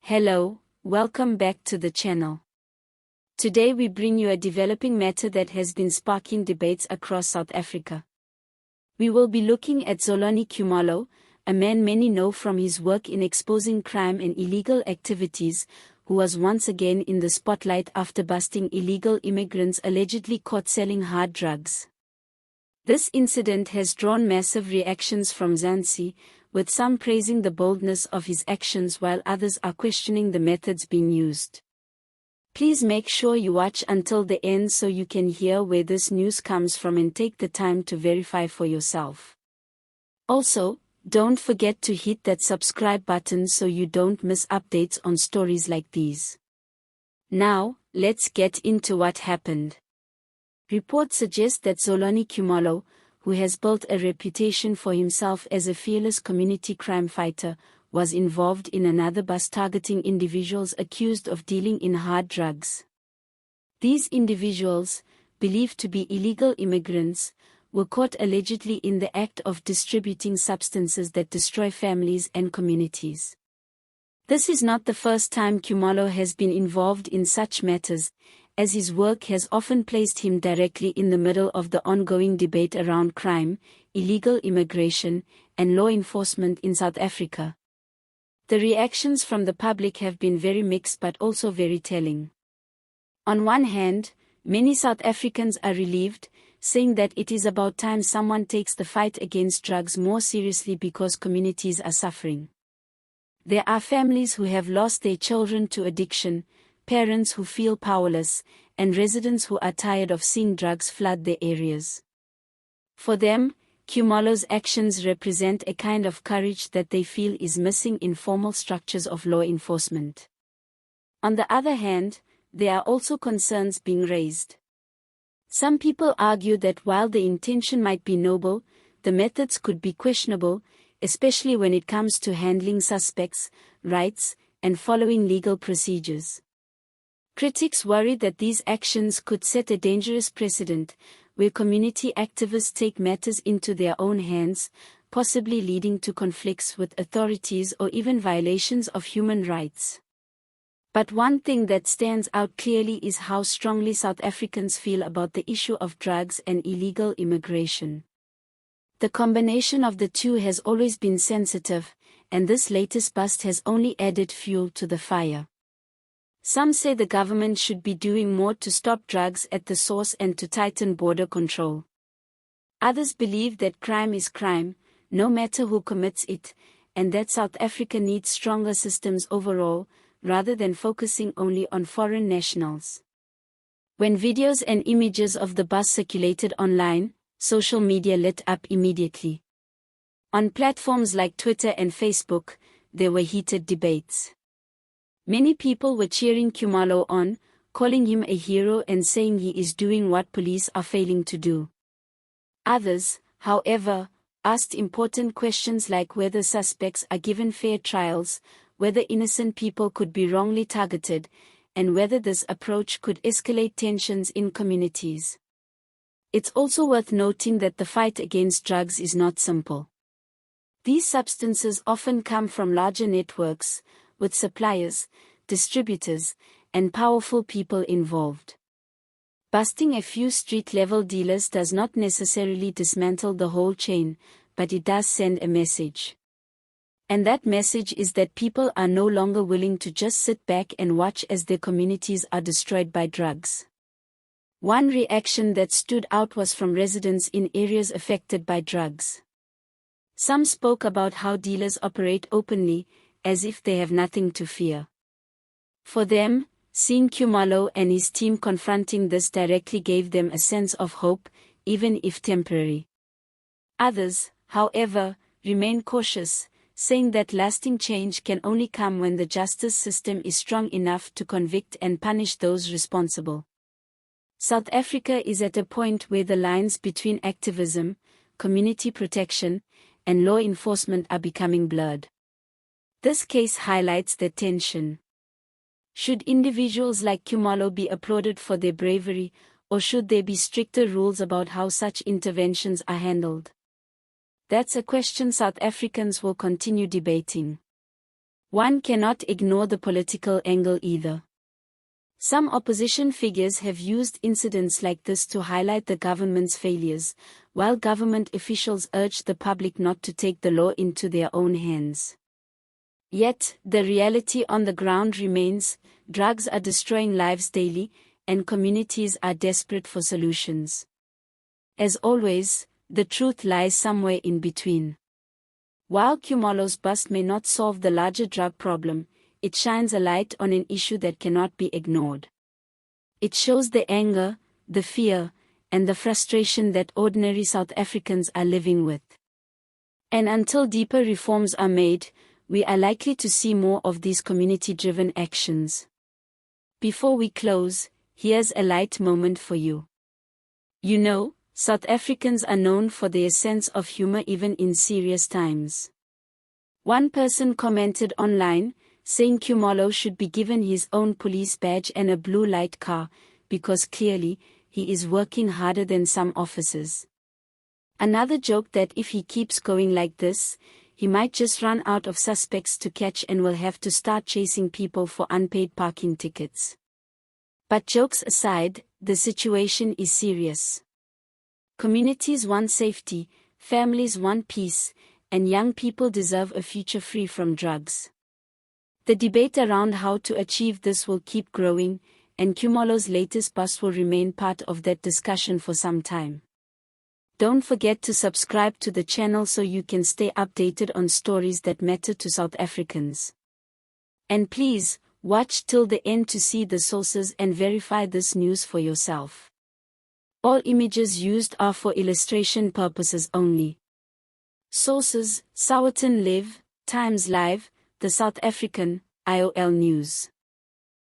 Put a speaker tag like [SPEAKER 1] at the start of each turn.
[SPEAKER 1] Hello, welcome back to the channel. Today we bring you a developing matter that has been sparking debates across South Africa. We will be looking at Xolani Khumalo, a man many know from his work in exposing crime and illegal activities, who was once again in the spotlight after busting illegal immigrants allegedly caught selling hard drugs. This incident has drawn massive reactions from Mzansi, with some praising the boldness of his actions while others are questioning the methods being used. Please make sure you watch until the end so you can hear where this news comes from and take the time to verify for yourself. Also, don't forget to hit that subscribe button so you don't miss updates on stories like these. Now, let's get into what happened. Reports suggest that Xolani Khumalo, who has built a reputation for himself as a fearless community crime fighter, was involved in another bus targeting individuals accused of dealing in hard drugs. These individuals, believed to be illegal immigrants, were caught allegedly in the act of distributing substances that destroy families and communities. This is not the first time Khumalo has been involved in such matters, as his work has often placed him directly in the middle of the ongoing debate around crime, illegal immigration, and law enforcement in South Africa. The reactions from the public have been very mixed but also very telling. On one hand, many South Africans are relieved, saying that it is about time someone takes the fight against drugs more seriously because communities are suffering. There are families who have lost their children to addiction, parents who feel powerless, and residents who are tired of seeing drugs flood their areas. For them, Khumalo's actions represent a kind of courage that they feel is missing in formal structures of law enforcement. On the other hand, there are also concerns being raised. Some people argue that while the intention might be noble, the methods could be questionable, especially when it comes to handling suspects' rights and following legal procedures. Critics worry that these actions could set a dangerous precedent, where community activists take matters into their own hands, possibly leading to conflicts with authorities or even violations of human rights. But one thing that stands out clearly is how strongly South Africans feel about the issue of drugs and illegal immigration. The combination of the two has always been sensitive, and this latest bust has only added fuel to the fire. Some say the government should be doing more to stop drugs at the source and to tighten border control. Others believe that crime is crime, no matter who commits it, and that South Africa needs stronger systems overall, rather than focusing only on foreign nationals. When videos and images of the bus circulated online, social media lit up immediately. On platforms like Twitter and Facebook, there were heated debates. Many people were cheering Khumalo on, calling him a hero and saying he is doing what police are failing to do. Others, however, asked important questions like whether suspects are given fair trials, whether innocent people could be wrongly targeted, and whether this approach could escalate tensions in communities. It's also worth noting that the fight against drugs is not simple. These substances often come from larger networks, with suppliers, distributors, and powerful people involved. Busting a few street-level dealers does not necessarily dismantle the whole chain, but it does send a message. And that message is that people are no longer willing to just sit back and watch as their communities are destroyed by drugs. One reaction that stood out was from residents in areas affected by drugs. Some spoke about how dealers operate openly, as if they have nothing to fear. For them, seeing Khumalo and his team confronting this directly gave them a sense of hope, even if temporary. Others, however, remain cautious, saying that lasting change can only come when the justice system is strong enough to convict and punish those responsible. South Africa is at a point where the lines between activism, community protection, and law enforcement are becoming blurred. This case highlights the tension. Should individuals like Khumalo be applauded for their bravery, or should there be stricter rules about how such interventions are handled? That's a question South Africans will continue debating. One cannot ignore the political angle either. Some opposition figures have used incidents like this to highlight the government's failures, while government officials urge the public not to take the law into their own hands. Yet, the reality on the ground remains: drugs are destroying lives daily, and communities are desperate for solutions. As always, the truth lies somewhere in between. While Khumalo's bust may not solve the larger drug problem, it shines a light on an issue that cannot be ignored. It shows the anger, the fear, and the frustration that ordinary South Africans are living with. And until deeper reforms are made, we are likely to see more of these community-driven actions. Before we close, here's a light moment for you. You know, South Africans are known for their sense of humor even in serious times. One person commented online, saying Khumalo should be given his own police badge and a blue light car, because clearly, he is working harder than some officers. Another joked that if he keeps going like this, he might just run out of suspects to catch and will have to start chasing people for unpaid parking tickets. But jokes aside, the situation is serious. Communities want safety, families want peace, and young people deserve a future free from drugs. The debate around how to achieve this will keep growing, and Khumalo's latest bust will remain part of that discussion for some time. Don't forget to subscribe to the channel so you can stay updated on stories that matter to South Africans. And please, watch till the end to see the sources and verify this news for yourself. All images used are for illustration purposes only. Sources: Sowetan Live, Times Live, The South African, IOL News.